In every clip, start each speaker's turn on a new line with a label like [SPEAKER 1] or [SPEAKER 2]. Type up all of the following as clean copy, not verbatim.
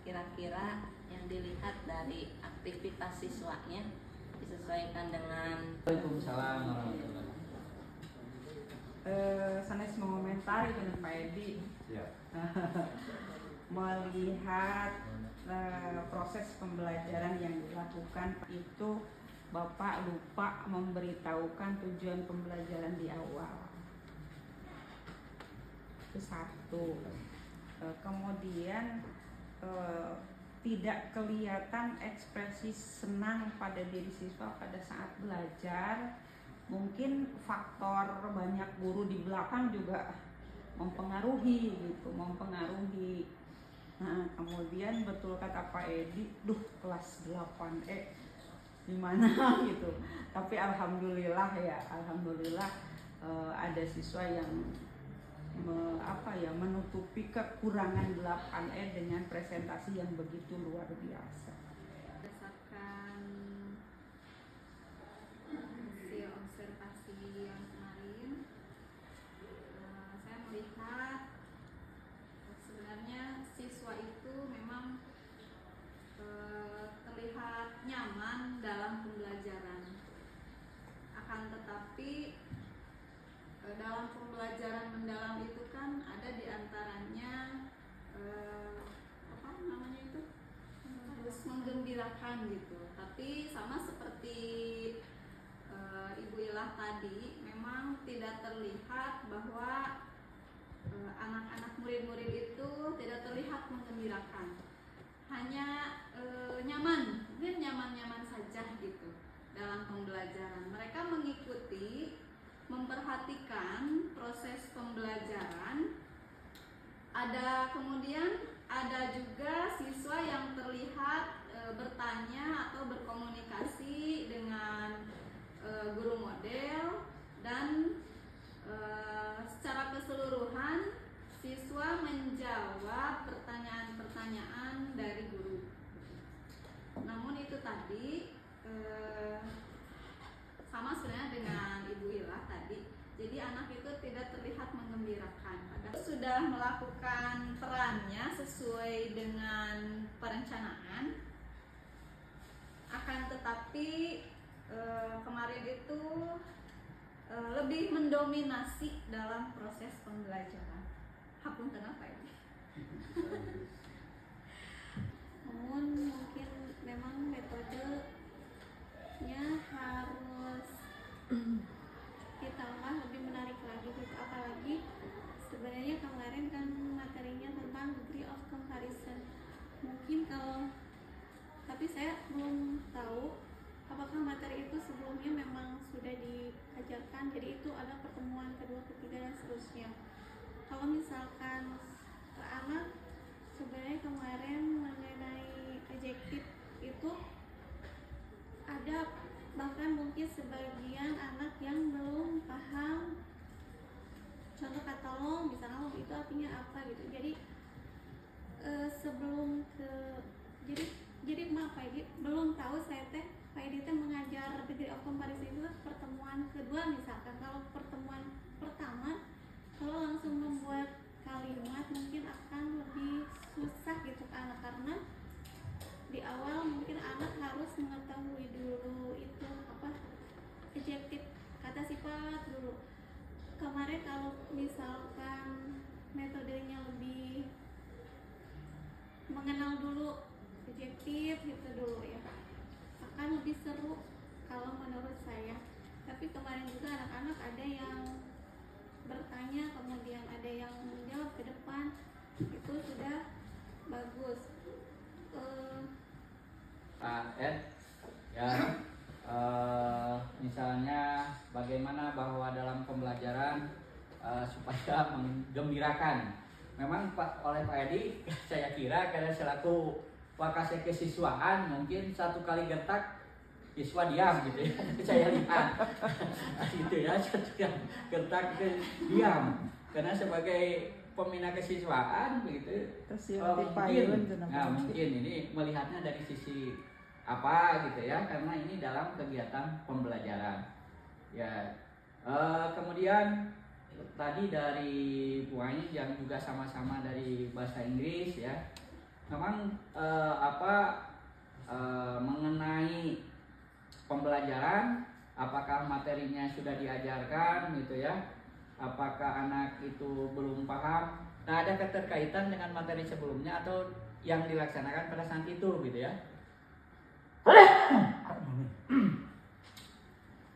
[SPEAKER 1] kira-kira yang dilihat dari aktivitas siswanya disesuaikan dengan.
[SPEAKER 2] Waalaikumsalam warahmatullahi
[SPEAKER 3] Sanes mengomentari dengan Pak Edi
[SPEAKER 2] ya.
[SPEAKER 3] melihat proses pembelajaran yang dilakukan itu Bapak lupa memberitahukan tujuan pembelajaran di awal. Itu satu. Kemudian tidak kelihatan ekspresi senang pada diri siswa pada saat belajar. Mungkin faktor banyak guru di belakang juga mempengaruhi gitu, mempengaruhi. Nah, kemudian betul kata Pak Edi, kelas 8E gimana gitu. Tapi alhamdulillah ada siswa yang menutupi kekurangan 8E dengan presentasi yang begitu luar biasa.
[SPEAKER 4] Berdasarkan hasil observasi yang kemarin, saya melihat sebenarnya siswa itu memang terlihat nyaman dalam pembelajaran. Akan tetapi dalam pembelajaran mendalam itu kan ada diantaranya harus menggembirakan gitu. Tapi sama seperti Ibu Ilah tadi, memang tidak terlihat bahwa anak-anak murid-murid itu tidak terlihat menggembirakan, hanya nyaman saja gitu dalam pembelajaran. Mereka mengikuti, memperhatikan proses pembelajaran. Kemudian ada juga siswa yang terlihat bertanya atau berkomunikasi dengan guru model, dan secara keseluruhan siswa menjawab pertanyaan-pertanyaan dari guru. Namun itu tadi sama sebenarnya dengan Ibu Ila tadi. Jadi anak itu tidak terlihat menggembirakan. Padahal sudah melakukan perannya sesuai dengan perencanaan. Akan tetapi kemarin itu lebih mendominasi dalam proses pembelajaran. Hapunten apa ini?
[SPEAKER 5] Namun mungkin memang metodenya harus ditambah lebih menarik lagi gitu. Apalagi sebenarnya kemarin kan materinya tentang degree of comparison. Mungkin tapi saya belum tahu apakah materi itu sebelumnya memang sudah diajarkan, jadi itu ada pertemuan kedua, ketiga, dan seterusnya. Kalau misalkan anak sebenarnya kemarin mengenai adjektif itu ada, bahkan mungkin sebagian anak yang belum paham contoh kata long, misalnya long itu artinya apa gitu. Jadi sebelum jadi maaf Pak Edi, belum tahu saya Pak Edi mengajar degree of comparison itu pertemuan kedua misalkan. Kalau pertemuan pertama, kalau langsung membuat kalimat mungkin akan lebih susah gitu ke anak, karena di awal mungkin anak harus mengetahui dulu itu apa adjektif, kata sifat dulu. Kemarin kalau misalkan metodenya lebih mengenal dulu adjektif gitu dulu ya, akan lebih seru kalau menurut saya. Tapi kemarin juga anak-anak ada yang bertanya, kemudian ada yang menjawab ke depan, itu sudah bagus.
[SPEAKER 2] Pak Ed, ya misalnya bagaimana bahwa dalam pembelajaran supaya menggembirakan. Memang oleh Pak Edi, saya kira karena selaku wakase kesiswaan mungkin satu kali gertak siswa diam gitu ya. Saya lihat gitu ya, satu kali gertak diam karena sebagai pembina kesiswaan begitu. Mungkin ini melihatnya dari sisi apa gitu ya, karena ini dalam kegiatan pembelajaran ya. Kemudian tadi dari Bu Anis yang juga sama-sama dari bahasa Inggris ya, memang mengenai pembelajaran, apakah materinya sudah diajarkan gitu ya, apakah anak itu belum paham. Nah, ada keterkaitan dengan materi sebelumnya atau yang dilaksanakan pada saat itu gitu ya.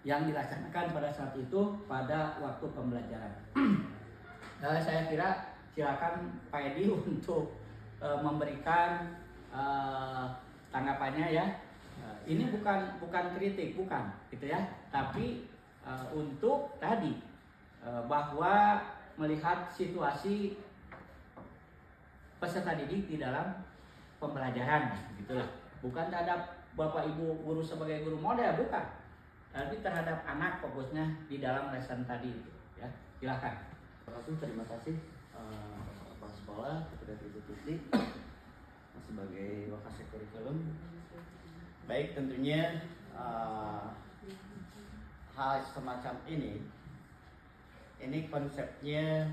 [SPEAKER 2] Yang dilaksanakan pada saat itu pada waktu pembelajaran. Saya kira silakan Pak Edi untuk memberikan tanggapannya ya. Ini bukan kritik, bukan gitu ya, tapi untuk tadi bahwa melihat situasi peserta didik di dalam pembelajaran gitulah. Bukan terhadap Bapak Ibu guru sebagai guru model, bukan, tapi terhadap anak fokusnya di dalam lesson tadi ya. Silakan.
[SPEAKER 6] Terima kasih kepala sekolah, kepada Ibu Tuti sebagai wakasek kurikulum. Baik, tentunya hal semacam ini konsepnya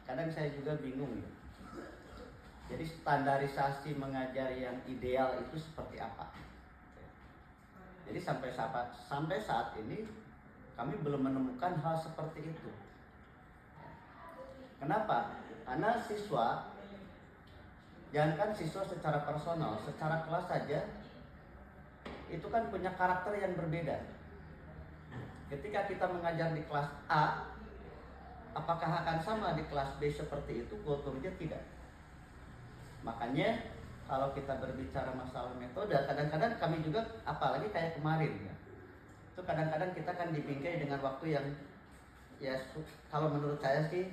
[SPEAKER 6] kadang saya juga bingung ya. Jadi standarisasi mengajar yang ideal itu seperti apa? Jadi sampai saat ini kami belum menemukan hal seperti itu. Kenapa? Karena siswa, jangankan siswa secara personal, secara kelas saja itu kan punya karakter yang berbeda. Ketika kita mengajar di kelas A, apakah akan sama di kelas B seperti itu? Kulturnya tidak. Makanya kalau kita berbicara masalah metode, kadang-kadang kami juga, apalagi kayak kemarin ya, itu kadang-kadang kita kan dibingkai dengan waktu yang ya kalau menurut saya sih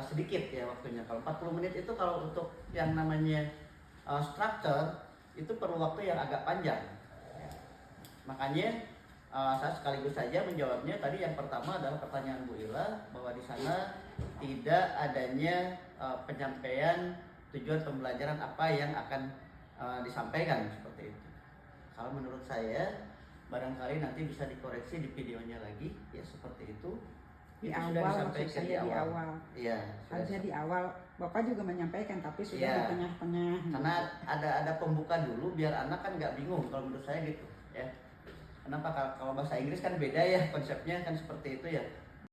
[SPEAKER 6] sedikit ya waktunya. Kalau 40 menit itu kalau untuk yang namanya structure itu perlu waktu yang agak panjang. Makanya saya sekaligus saja menjawabnya. Tadi yang pertama adalah pertanyaan Bu Ila, bahwa di sana tidak adanya penyampaian tujuan pembelajaran apa yang akan disampaikan seperti itu. Kalau menurut saya barangkali nanti bisa dikoreksi di videonya lagi ya, seperti itu.
[SPEAKER 3] Di
[SPEAKER 6] Itu
[SPEAKER 3] awal,
[SPEAKER 6] sudah
[SPEAKER 3] maksud
[SPEAKER 6] disampaikan
[SPEAKER 3] saya di awal.
[SPEAKER 6] Iya.
[SPEAKER 3] Harusnya di awal, Bapak juga menyampaikan, tapi sudah
[SPEAKER 6] Iya.
[SPEAKER 3] di tengah-tengah.
[SPEAKER 6] Karena ada pembuka dulu biar anak kan nggak bingung, kalau menurut saya gitu ya. Kenapa? Kalau bahasa Inggris kan beda ya konsepnya kan seperti itu ya.